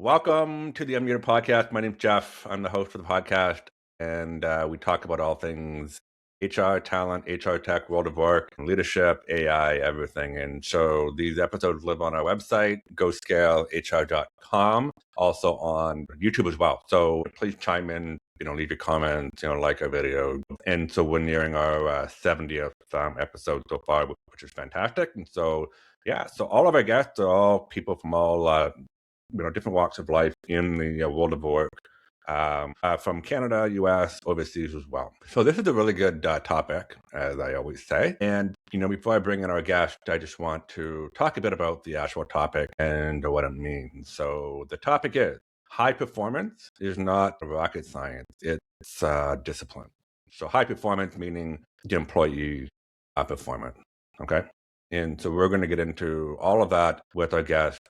Welcome to the Unmuted Podcast. My name's Jeff. I'm the host of the podcast, and we talk about all things HR, talent, HR tech, world of work, leadership, AI, everything. And so these episodes live on our website, ScaleHR.com, also on YouTube as well. So please chime in, leave your comments, like our video. And so we're nearing our 70th episode so far, which is fantastic. And so, so all of our guests are all people from all different walks of life in the world of work, from Canada, US, overseas as well. So this is a really good topic, as I always say. And, before I bring in our guest, I just want to talk a bit about the actual topic and what it means. So the topic is high performance is not rocket science. It's discipline. So high performance meaning the employee performance. Okay. And so we're going to get into all of that with our guest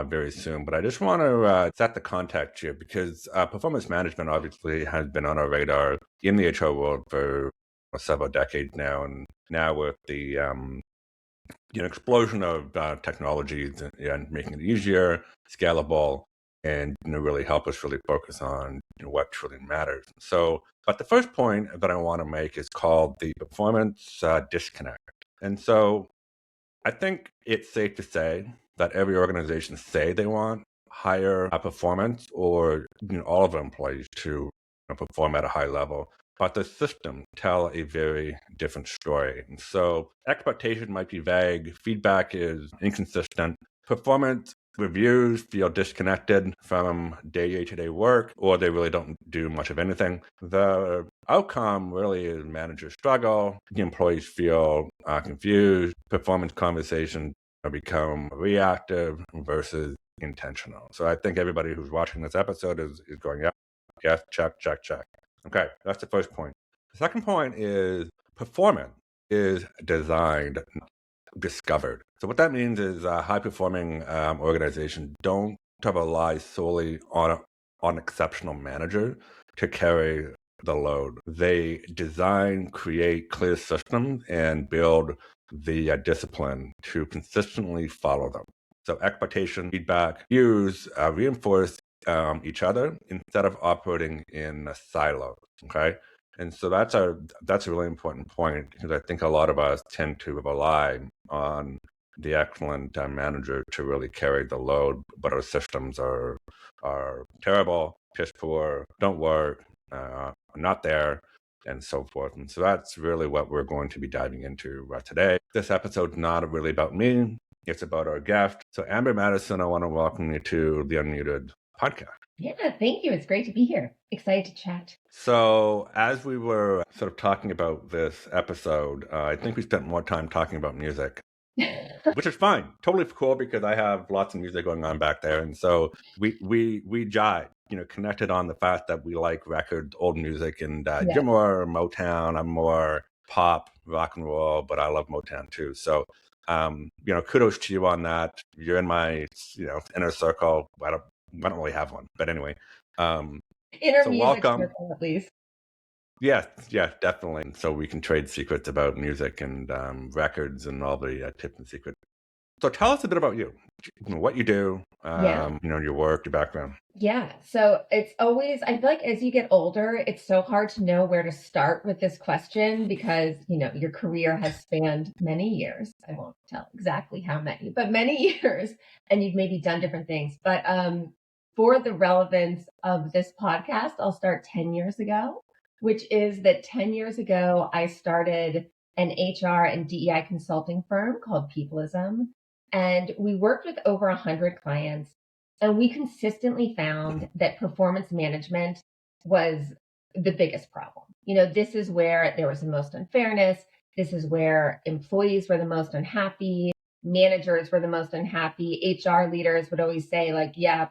very soon. But I just want to set the context here because performance management obviously has been on our radar in the HR world for several decades now. And now with the explosion of technologies and making it easier, scalable, and really help us really focus on what truly matters. So, but the first point that I want to make is called the performance disconnect. And so I think it's safe to say that every organization say they want higher performance or all of their employees to perform at a high level, but the systems tell a very different story. And so expectation might be vague, feedback is inconsistent, performance reviews feel disconnected from day-to-day work, or they really don't do much of anything. The outcome really is managers struggle, the employees feel confused, performance conversations become reactive versus intentional. So I think everybody who's watching this episode is going, yes, check. Okay, that's the first point. The second point is performance is designed, discovered. So what that means is high-performing organizations don't rely solely on exceptional manager to carry the load. They design, create clear systems, and build the discipline to consistently follow them. So expectation, feedback, views reinforce each other instead of operating in silos. Okay. And so that's a really important point because I think a lot of us tend to rely on the excellent manager to really carry the load, but our systems are terrible, piss poor, don't work, not there, and so forth. And so that's really what we're going to be diving into today. This episode's not really about me. It's about our guest. So Amber Madison, I want to welcome you to the Unmuted podcast. Yeah, thank you. It's great to be here. Excited to chat. So as we were sort of talking about this episode, I think we spent more time talking about music, which is fine. Totally cool because I have lots of music going on back there. And so we jive, connected on the fact that we like record, old music, and you're more Motown, I'm more pop, rock and roll, but I love Motown too. So, kudos to you on that. You're in my, inner circle. I don't really have one, but anyway. Inner music circle, at least. Yes, definitely. So we can trade secrets about music and records and all the tips and secrets. So tell us a bit about you, what you do, your work, your background. Yeah. So it's always, I feel like as you get older, it's so hard to know where to start with this question because, your career has spanned many years. I won't tell exactly how many, but many years, and you've maybe done different things. But for the relevance of this podcast, I'll start 10 years ago, which is that 10 years ago, I started an HR and DEI consulting firm called Peopleism. And we worked with over 100 clients. And we consistently found that performance management was the biggest problem. This is where there was the most unfairness. This is where employees were the most unhappy. Managers were the most unhappy. HR leaders would always say,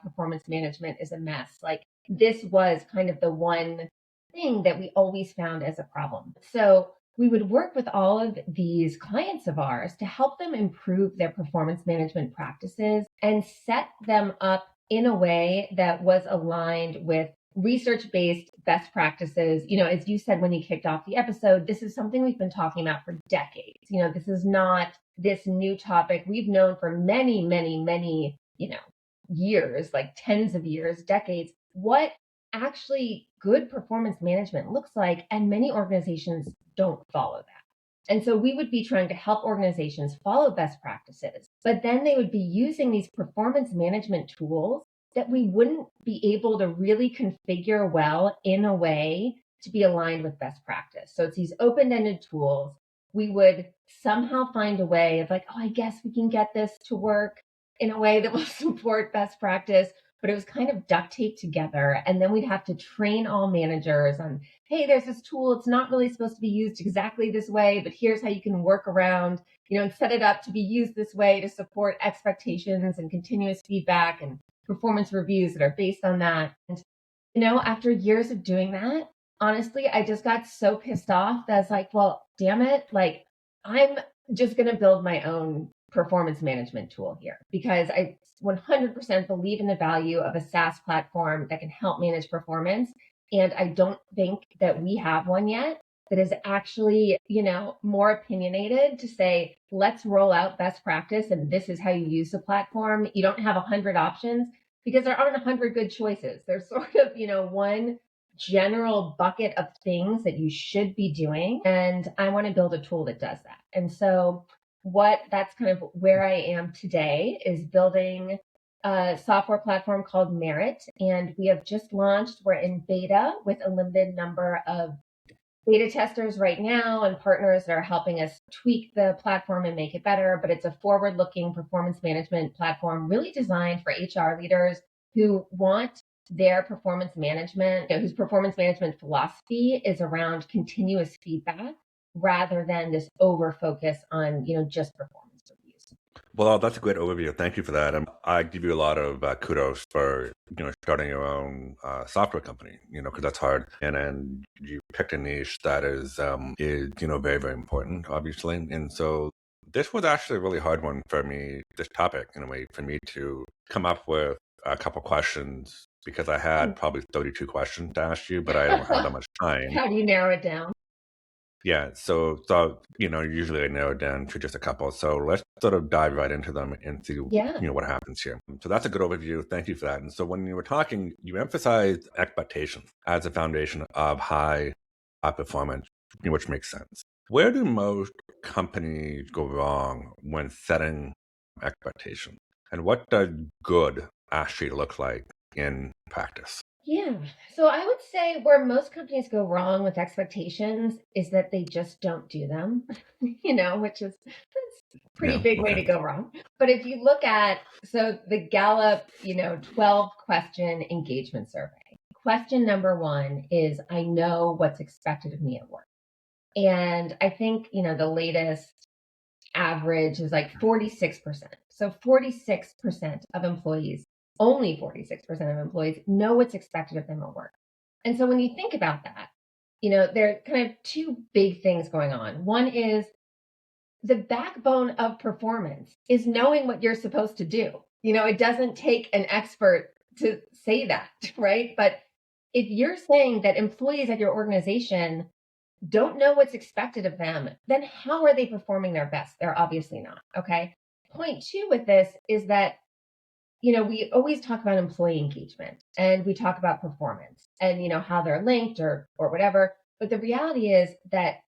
performance management is a mess. This was kind of the one thing that we always found as a problem. So we would work with all of these clients of ours to help them improve their performance management practices and set them up in a way that was aligned with research-based best practices. As you said when you kicked off the episode, this is something we've been talking about for decades. This is not this new topic. We've known for many, many, many, years, like tens of years, decades, what actually good performance management looks like. And many organizations don't follow that. And so we would be trying to help organizations follow best practices, but then they would be using these performance management tools that we wouldn't be able to really configure well in a way to be aligned with best practice. So it's these open-ended tools. We would somehow find a way of like, oh, I guess we can get this to work in a way that will support best practice, but it was kind of duct taped together. And then we'd have to train all managers on, hey, there's this tool. It's not really supposed to be used exactly this way, but here's how you can work around, and set it up to be used this way to support expectations and continuous feedback and performance reviews that are based on that. And, after years of doing that, honestly, I just got so pissed off that I was like, well, damn it. Like, I'm just going to build my own performance management tool here because I 100% believe in the value of a SaaS platform that can help manage performance. And I don't think that we have one yet that is actually, more opinionated to say, let's roll out best practice and this is how you use the platform. You don't have 100 options because there aren't 100 good choices. There's sort of, one general bucket of things that you should be doing. And I want to build a tool that does that. And so that's kind of where I am today is building a software platform called Merritt. And we have just launched, we're in beta with a limited number of beta testers right now and partners that are helping us tweak the platform and make it better. But it's a forward-looking performance management platform really designed for HR leaders who want their performance management, whose performance management philosophy is around continuous feedback rather than this over focus on, just performance reviews. Well, that's a great overview. Thank you for that. I give you a lot of kudos for starting your own software company. Because that's hard, and then you picked a niche that is very, very important, obviously. And so this was actually a really hard one for me. This topic, in a way, for me to come up with a couple questions because I had probably 32 questions to ask you, but I don't have that much time. How do you narrow it down? Yeah, so usually I narrow it down to just a couple. So let's sort of dive right into them and see what happens here. So that's a good overview. Thank you for that. And so when you were talking, you emphasized expectations as a foundation of high performance, which makes sense. Where do most companies go wrong when setting expectations? And what does good actually look like in practice? Yeah. So I would say where most companies go wrong with expectations is that they just don't do them, which is that's a pretty big way to go wrong. But if you look at, so the Gallup, 12 question engagement survey, question number 1 is, I know what's expected of me at work. And I think, the latest average is like 46%. So 46% of employees, only 46% of employees know what's expected of them at work. And so when you think about that, there are kind of two big things going on. One is the backbone of performance is knowing what you're supposed to do. It doesn't take an expert to say that, right? But if you're saying that employees at your organization don't know what's expected of them, then how are they performing their best? They're obviously not. Okay. Point 2 with this is that, we always talk about employee engagement and we talk about performance and, how they're linked or whatever. But the reality is that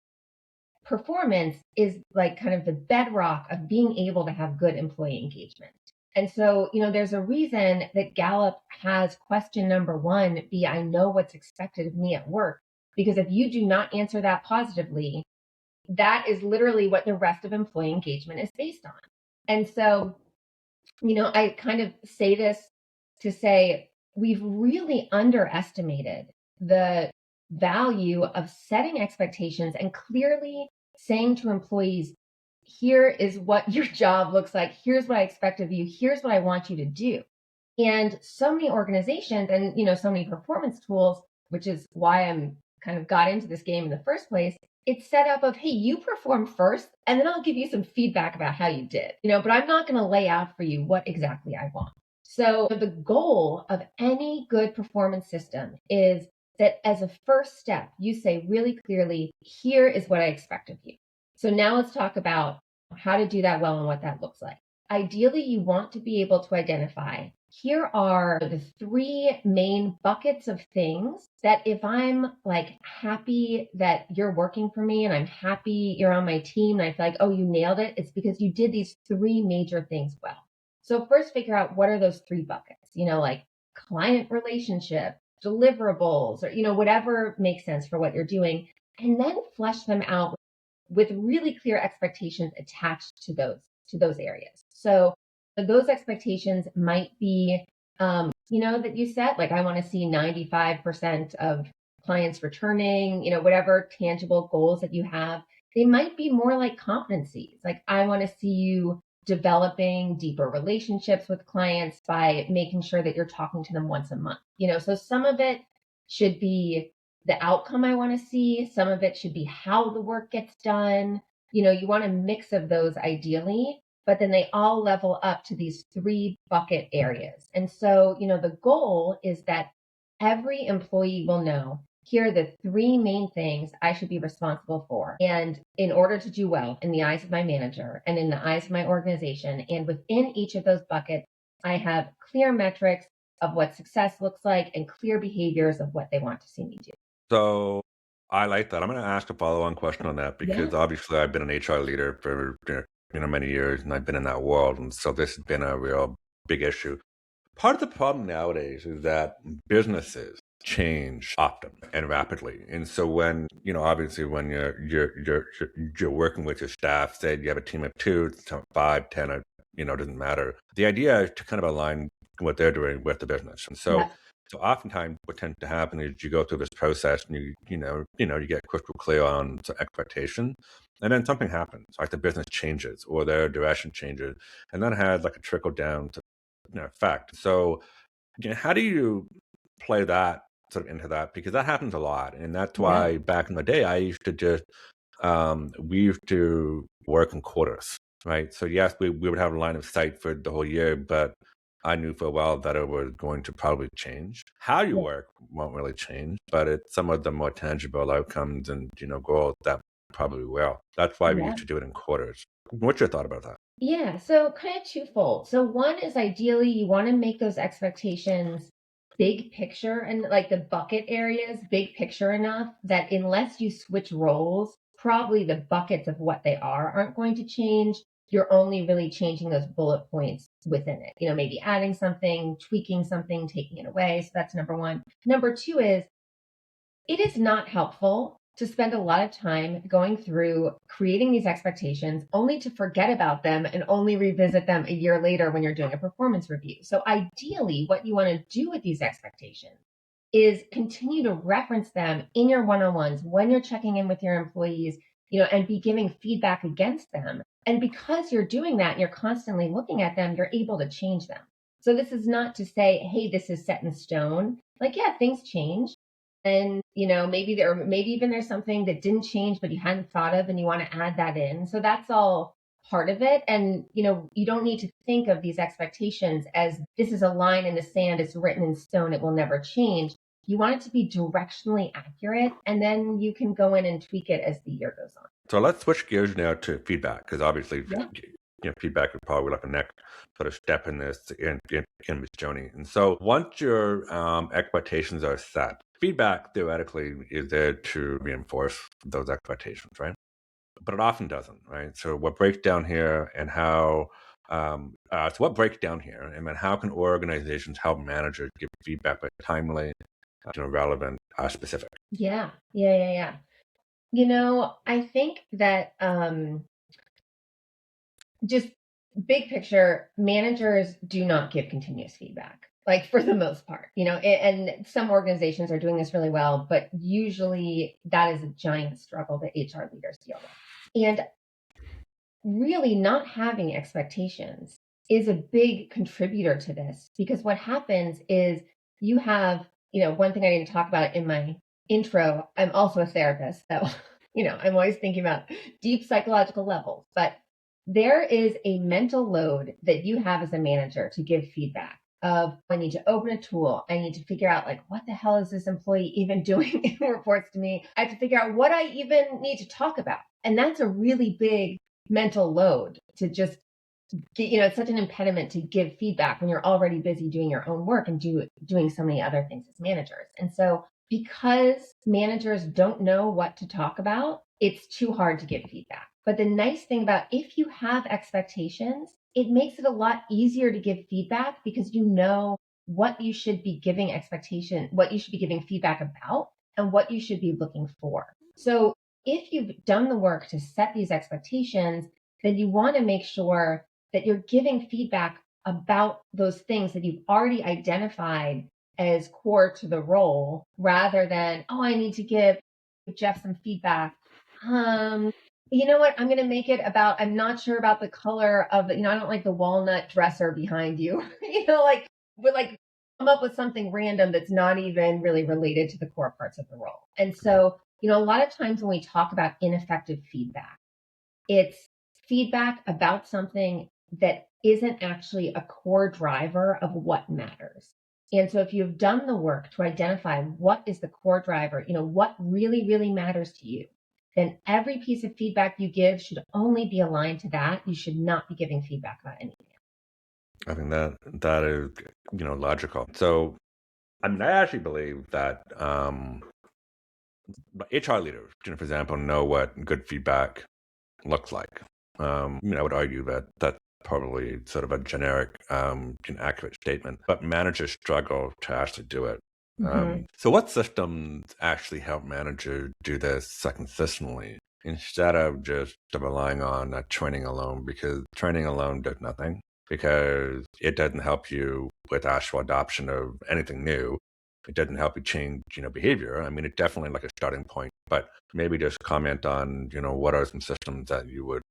performance is like kind of the bedrock of being able to have good employee engagement. And so, there's a reason that Gallup has question number 1 be, I know what's expected of me at work. Because if you do not answer that positively, that is literally what the rest of employee engagement is based on. And so, I kind of say this to say we've really underestimated the value of setting expectations and clearly saying to employees, here is what your job looks like. Here's what I expect of you. Here's what I want you to do. And so many organizations and, so many performance tools, which is why I'm kind of got into this game in the first place, it's set up of, hey, you perform first, and then I'll give you some feedback about how you did, but I'm not going to lay out for you what exactly I want. So the goal of any good performance system is that as a first step, you say really clearly, here is what I expect of you. So now let's talk about how to do that well and what that looks like. ideally you want to be able to identify, here are the three main buckets of things that if I'm like happy that you're working for me and I'm happy you're on my team and I feel like, oh, you nailed it, it's because you did these three major things well. So first figure out what are those three buckets, like client relationship, deliverables, or, whatever makes sense for what you're doing. And then flesh them out with really clear expectations attached to those areas. So those expectations might be, that you set, like I want to see 95% of clients returning, whatever tangible goals that you have. They might be more like competencies. Like I want to see you developing deeper relationships with clients by making sure that you're talking to them once a month. So some of it should be the outcome I want to see. Some of it should be how the work gets done. You want a mix of those ideally, but then they all level up to these three bucket areas. And so, the goal is that every employee will know, here are the three main things I should be responsible for. And in order to do well in the eyes of my manager and in the eyes of my organization, and within each of those buckets, I have clear metrics of what success looks like and clear behaviors of what they want to see me do. So I like that. I'm going to ask a follow-on question on that Yeah. because obviously I've been an HR leader for many years, and I've been in that world, and so this has been a real big issue. Part of the problem nowadays is that businesses change often and rapidly, and so when obviously when you're working with your staff, say you have a team of 2, 5, 10, doesn't matter. The idea is to kind of align what they're doing with the business, and so. Yeah. So oftentimes what tends to happen is you go through this process and you get crystal clear on some expectation, and then something happens, like the business changes or their direction changes, and that has like a trickle down to effect. So how do you play that sort of into that? Because that happens a lot, and that's Yeah. why back in the day I used to just we used to work in quarters, right? So yes, we would have a line of sight for the whole year, but I knew for a while that it was going to probably change. How you Yeah. work won't really change, but it's some of the more tangible outcomes and goals that probably will. That's why we Yeah. used to do it in quarters. What's your thought about that? Yeah, so kind of twofold. So one is ideally you want to make those expectations big picture and like the bucket areas big picture enough that unless you switch roles, probably the buckets of what they are aren't going to change. You're only really changing those bullet points within it. Maybe adding something, tweaking something, taking it away. So that's number one. Number two is it is not helpful to spend a lot of time going through creating these expectations only to forget about them and only revisit them a year later when you're doing a performance review. So ideally, what you want to do with these expectations is continue to reference them in your one-on-ones when you're checking in with your employees, and be giving feedback against them. And because you're doing that and you're constantly looking at them, you're able to change them. So this is not to say, hey, this is set in stone. Like, yeah, things change. And, maybe even there's something that didn't change, but you hadn't thought of and you want to add that in. So that's all part of it. And, you don't need to think of these expectations as this is a line in the sand. It's written in stone. It will never change. You want it to be directionally accurate, and then you can go in and tweak it as the year goes on. So let's switch gears now to feedback, because obviously Yeah. feedback is probably like a next sort of step in this in this journey. And so once your expectations are set, feedback theoretically is there to reinforce those expectations, right? But it often doesn't, right? So what breaks down here and how and then how can organizations help managers give feedback but timely, relevant, specific? Yeah. I think that just big picture, managers do not give continuous feedback, like for the most part, and some organizations are doing this really well, but usually that is a giant struggle that HR leaders deal with. And really not having expectations is a big contributor to this, because what happens is you have, one thing I didn't talk about in my intro, I'm also a therapist, so, I'm always thinking about deep psychological levels, but there is a mental load that you have as a manager to give feedback of, I need to open a tool. I need to figure out like, what the hell is this employee even doing in reports to me? I have to figure out what I even need to talk about. And that's a really big mental load to just it's such an impediment to give feedback when you're already busy doing your own work and doing so many other things as managers. And so because managers don't know what to talk about, it's too hard to give feedback. But the nice thing about if you have expectations, it makes it a lot easier to give feedback because you know what you should be giving what you should be giving feedback about, and what you should be looking for. So if you've done the work to set these expectations, then you want to make sure that you're giving feedback about those things that you've already identified as core to the role, rather than, oh, I need to give Jeff some feedback. You know what? I'm going to make it about, I'm not sure about the color of the, I don't like the walnut dresser behind you. But come up with something random that's not even really related to the core parts of the role. And so, a lot of times when we talk about ineffective feedback, it's feedback about something that isn't actually a core driver of what matters. And so if you've done the work to identify what is the core driver, what really, really matters to you, then every piece of feedback you give should only be aligned to that. You should not be giving feedback about anything. I think that is, logical. So, I mean, I actually believe that HR leaders, for example, know what good feedback looks like. I would argue that that's probably sort of a generic, inaccurate statement, but managers struggle to actually do it. So what systems actually help managers do this consistently instead of just relying on training alone? Because training alone does nothing, because it doesn't help you with actual adoption of anything new. It doesn't help you change, behavior. I mean, it's definitely like a starting point, but maybe just comment on, what are some systems that you would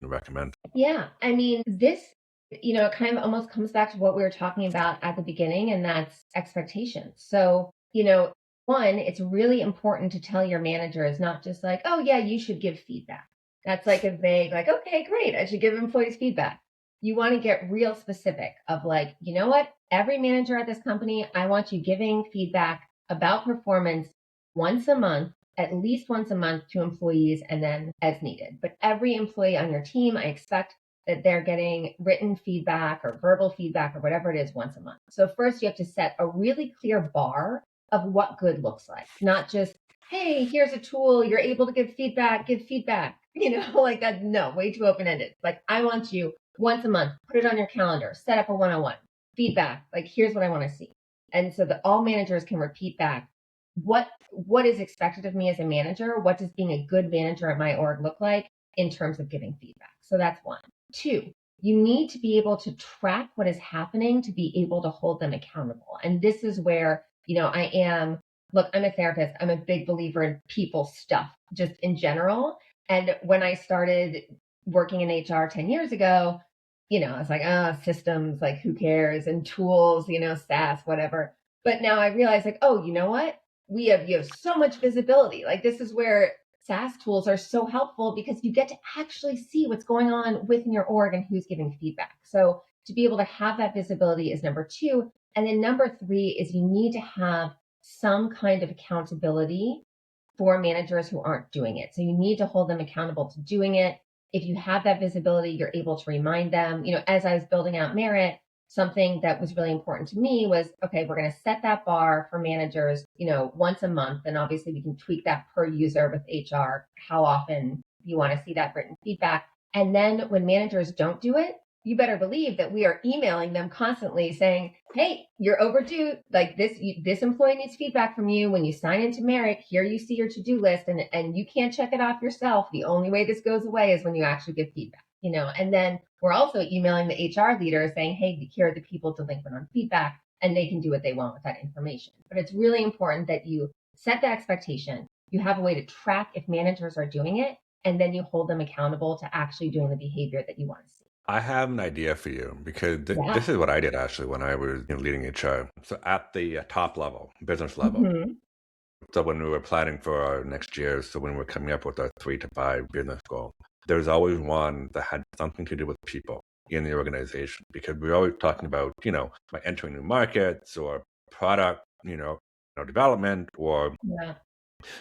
recommend? Yeah. I mean, this, kind of almost comes back to what we were talking about at the beginning, and that's expectations. So, one, it's really important to tell your managers, not just like, oh, yeah, you should give feedback. That's like a vague, like, okay, great, I should give employees feedback. You want to get real specific of like, you know what? Every manager at this company, I want you giving feedback about performance once a month, at least once a month, to employees, and then as needed. But every employee on your team, I expect that they're getting written feedback or verbal feedback or whatever it is once a month. So first you have to set a really clear bar of what good looks like, not just, hey, here's a tool, you're able to give feedback, like that. No, way too open-ended. Like, I want you once a month, put it on your calendar, set up a one-on-one feedback. Like, here's what I want to see. And so that all managers can repeat back what is expected of me as a manager. What does being a good manager at my org look like in terms of giving feedback? So that's one. Two, you need to be able to track what is happening to be able to hold them accountable. And this is where, I'm a therapist. I'm a big believer in people stuff, just in general. And when I started working in HR 10 years ago, I was like, systems, like, who cares? And tools, SaaS, whatever. But now I realize, like, oh, you know what? You have so much visibility. Like, this is where SaaS tools are so helpful, because you get to actually see what's going on within your org and who's giving feedback. So to be able to have that visibility is number two. And then number three is you need to have some kind of accountability for managers who aren't doing it. So you need to hold them accountable to doing it. If you have that visibility, you're able to remind them. As I was building out Merritt, something that was really important to me was, okay, we're going to set that bar for managers, once a month. And obviously we can tweak that per user with HR, how often you want to see that written feedback. And then when managers don't do it, you better believe that we are emailing them constantly saying, hey, you're overdue. Like, this employee needs feedback from you. When you sign into Merritt, here you see your to-do list, and you can't check it off yourself. The only way this goes away is when you actually give feedback, and then we're also emailing the HR leader saying, hey, here are the people delinquent on feedback, and they can do what they want with that information. But it's really important that you set the expectation. You have a way to track if managers are doing it, and then you hold them accountable to actually doing the behavior that you want to see. I have an idea for you, because Yeah. this is what I did actually when I was leading HR. So at the top level, business level. So when we were planning for our next year, so when we were coming up with our 3 to 5 business goal, there was always one that had something to do with people in the organization, because we were always talking about, like entering new markets or product, development, or Yeah.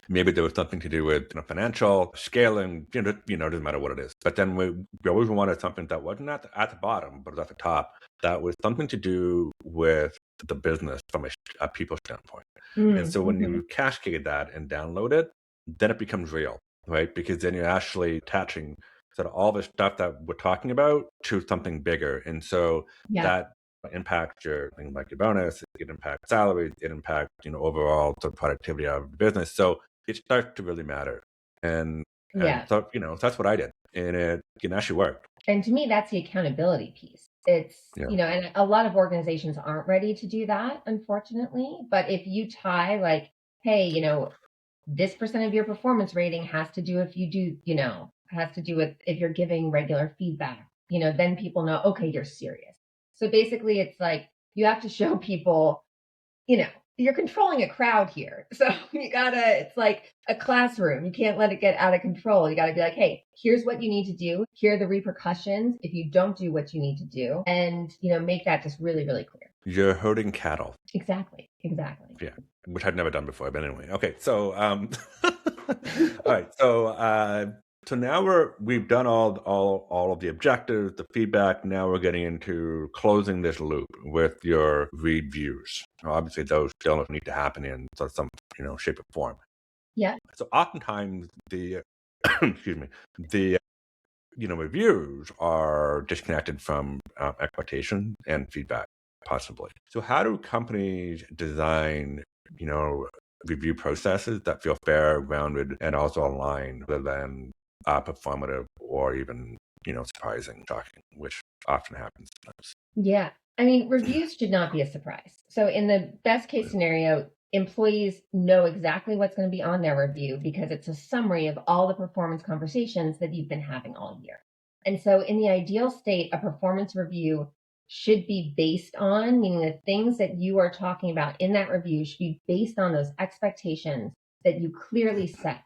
Maybe there was something to do with financial scaling. Doesn't matter what it is. But then we always wanted something that wasn't at the bottom, but was at the top. That was something to do with the business from a people standpoint. And so when you cascade that and download it, then it becomes real, right? Because then you're actually attaching sort of all the stuff that we're talking about to something bigger. And so that impacts your things like your bonus, it impacts salaries, it impacts overall the productivity of the business. So it starts to really matter. And so that's what I did, and it actually worked. And to me, that's the accountability piece. It's and a lot of organizations aren't ready to do that, unfortunately. But if you tie like, hey, this percent of your performance rating has to do if you do, has to do with if you're giving regular feedback, then people know, okay, you're serious. So basically it's like you have to show people, you're controlling a crowd here. So it's like a classroom. You can't let it get out of control. You gotta be like, hey, here's what you need to do. Here are the repercussions if you don't do what you need to do. And, make that just really, really clear. You're herding cattle. Exactly. Yeah, which I'd never done before. But anyway, okay. So, all right. So now we've done all of the objectives, the feedback. Now we're getting into closing this loop with your reviews. Obviously, those still need to happen in some shape or form. Yeah. So oftentimes the reviews are disconnected from expectation and feedback, possibly. So how do companies design review processes that feel fair, rounded, and also aligned, rather than performative or even surprising, shocking, which often happens sometimes? Yeah. I mean, reviews should not be a surprise. So in the best case scenario, employees know exactly what's going to be on their review because it's a summary of all the performance conversations that you've been having all year. And so in the ideal state, a performance review should be based on, meaning the things that you are talking about in that review should be based on those expectations that you clearly set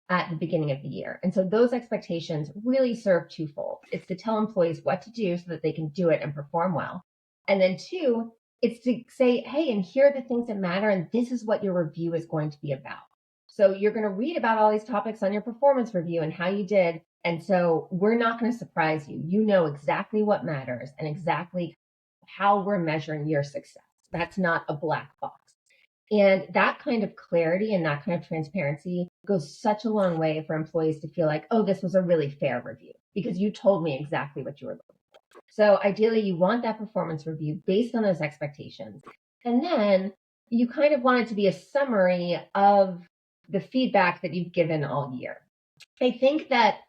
at the beginning of the year. And so those expectations really serve twofold. It's to tell employees what to do so that they can do it and perform well. And then two, it's to say, hey, and here are the things that matter, and this is what your review is going to be about. So you're going to read about all these topics on your performance review and how you did. And so we're not going to surprise you. You know exactly what matters and exactly how we're measuring your success. That's not a black box. And that kind of clarity and that kind of transparency goes such a long way for employees to feel like, oh, this was a really fair review because you told me exactly what you were looking for. So ideally, you want that performance review based on those expectations. And then you kind of want it to be a summary of the feedback that you've given all year. I think that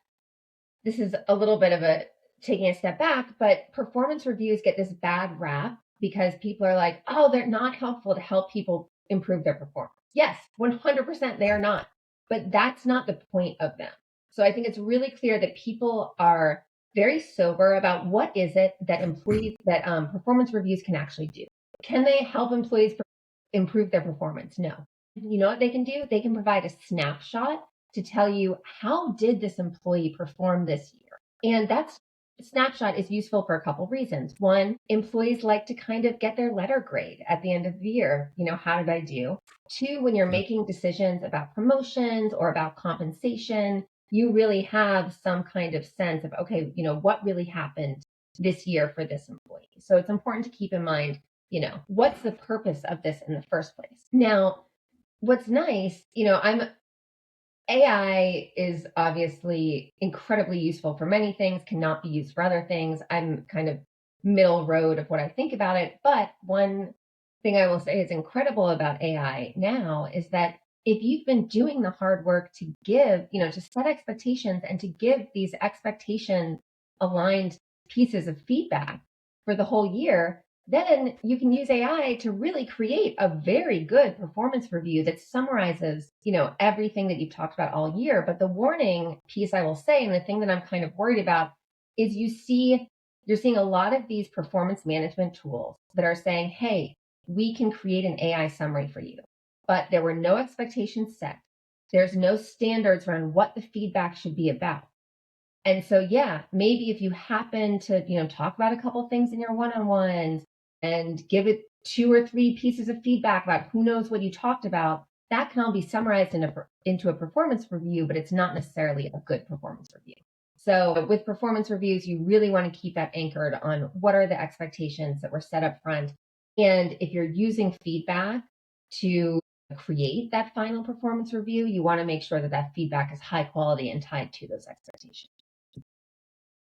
this is a little bit of a taking a step back, but performance reviews get this bad rap because people are like, oh, they're not helpful to help people improve their performance. Yes, 100% they are not, but that's not the point of them. So I think it's really clear that people are very sober about what is it that performance reviews can actually do. Can they help employees improve their performance? No. You know what they can do? They can provide a snapshot to tell you, how did this employee perform this year? And that snapshot is useful for a couple reasons. One, employees like to kind of get their letter grade at the end of the year. How did I do? Two, when you're making decisions about promotions or about compensation, you really have some kind of sense of, okay, what really happened this year for this employee. So it's important to keep in mind, what's the purpose of this in the first place? Now, what's nice, AI is obviously incredibly useful for many things, cannot be used for other things. I'm kind of middle road of what I think about it. But one thing I will say is incredible about AI now is that if you've been doing the hard work to give, to set expectations and to give these expectation aligned pieces of feedback for the whole year, then you can use AI to really create a very good performance review that summarizes, everything that you've talked about all year. But the warning piece I will say, and the thing that I'm kind of worried about, is you're seeing a lot of these performance management tools that are saying, hey, we can create an AI summary for you, but there were no expectations set. There's no standards around what the feedback should be about. And so, yeah, maybe if you happen to, talk about a couple things in your one-on-ones and give it 2 or 3 pieces of feedback about who knows what you talked about, that can all be summarized into a performance review, but it's not necessarily a good performance review. So with performance reviews, you really want to keep that anchored on what are the expectations that were set up front. And if you're using feedback to create that final performance review, you want to make sure that that feedback is high quality and tied to those expectations.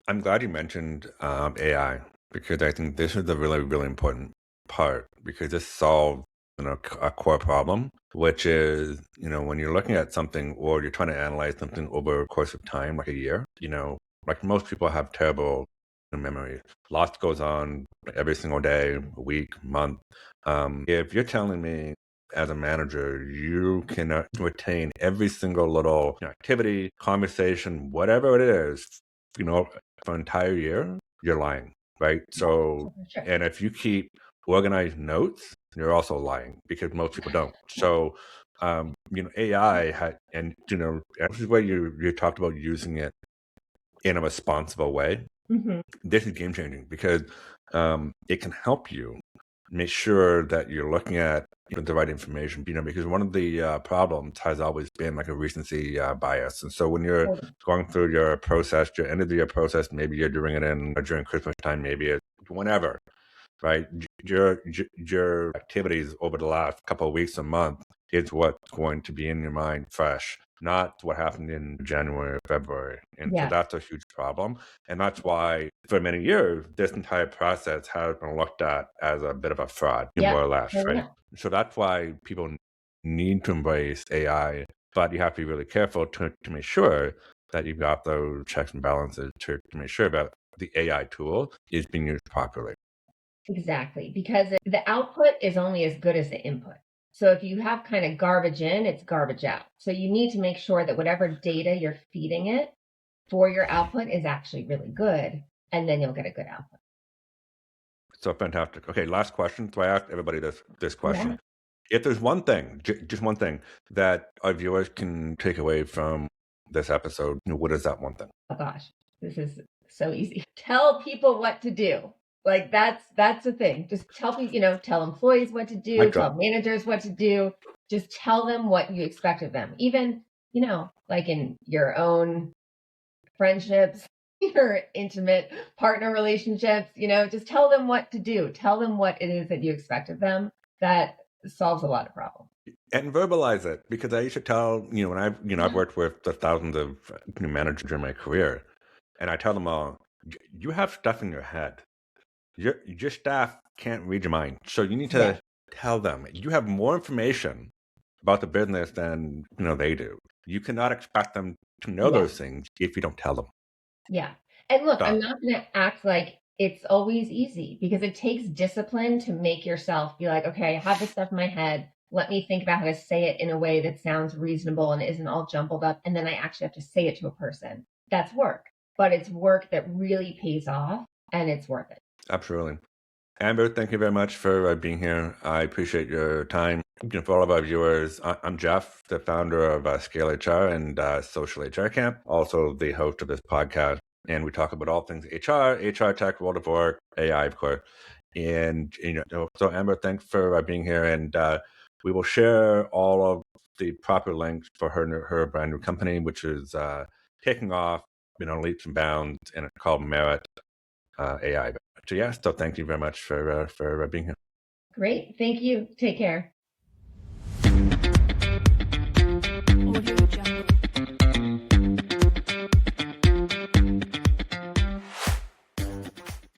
I'm glad you mentioned AI, because I think this is the really, really important part, because this solves a core problem, which is, when you're looking at something or you're trying to analyze something over a course of time, like a year, like most people have terrible memory. Lots goes on every single day, week, month. If you're telling me as a manager, you can retain every single little activity, conversation, whatever it is, for an entire year, you're lying, right? So, Sure. and if you keep organized notes, you're also lying, because most people don't. So, AI had, and this is where you talked about using it in a responsible way. Mm-hmm. This is game changing, because it can help you make sure that you're looking at the right information. Because one of the problems has always been like a recency bias, and so when you're going through your process, your end of the year process, maybe you're doing it during Christmas time, maybe it's whenever, right? Your activities over the last couple of weeks, a month, is what's going to be in your mind fresh, not what happened in January or February. And so Yeah. that's a huge problem. And that's why for many years, this entire process has been looked at as a bit of a fraud, more or less, Oh, right? yeah. So that's why people need to embrace AI, but you have to be really careful to make sure that you've got those checks and balances to make sure that the AI tool is being used properly. Exactly, because the output is only as good as the input. So if you have kind of garbage in, it's garbage out. So you need to make sure that whatever data you're feeding it for your output is actually really good, and then you'll get a good output. So fantastic. Okay, last question. So I asked everybody this question. Yeah. If there's one thing, just one thing that our viewers can take away from this episode, what is that one thing? Oh gosh, this is so easy. Tell people what to do. Like that's the thing. Just tell people, tell employees what to do, Mic drop. tell managers what to do. Just tell them what you expect of them. Even, like in your own friendships, your intimate partner relationships, just tell them what to do. Tell them what it is that you expect of them. That solves a lot of problems. And verbalize it, because I used to tell, when I've worked with the thousands of managers in my career, and I tell them all, you have stuff in your head. Your staff can't read your mind. So you need to tell them. You have more information about the business than they do. You cannot expect them to know those things if you don't tell them. Yeah. And look, I'm Done. not going to act like it's always easy, because it takes discipline to make yourself be like, okay, I have this stuff in my head. Let me think about how to say it in a way that sounds reasonable and isn't all jumbled up. And then I actually have to say it to a person. That's work, but it's work that really pays off, and it's worth it. Absolutely. Amber, thank you very much for being here. I appreciate your time. For all of our viewers, I'm Jeff, the founder of ScaleHR and SocialHRCamp, also the host of this podcast. And we talk about all things HR tech, world of work, AI, of course. And, so Amber, thanks for being here. And we will share all of the proper links for her brand new company, which is taking off, leaps and bounds, and it's called Merritt AI. So thank you very much for being here. Great. Thank you. Take care.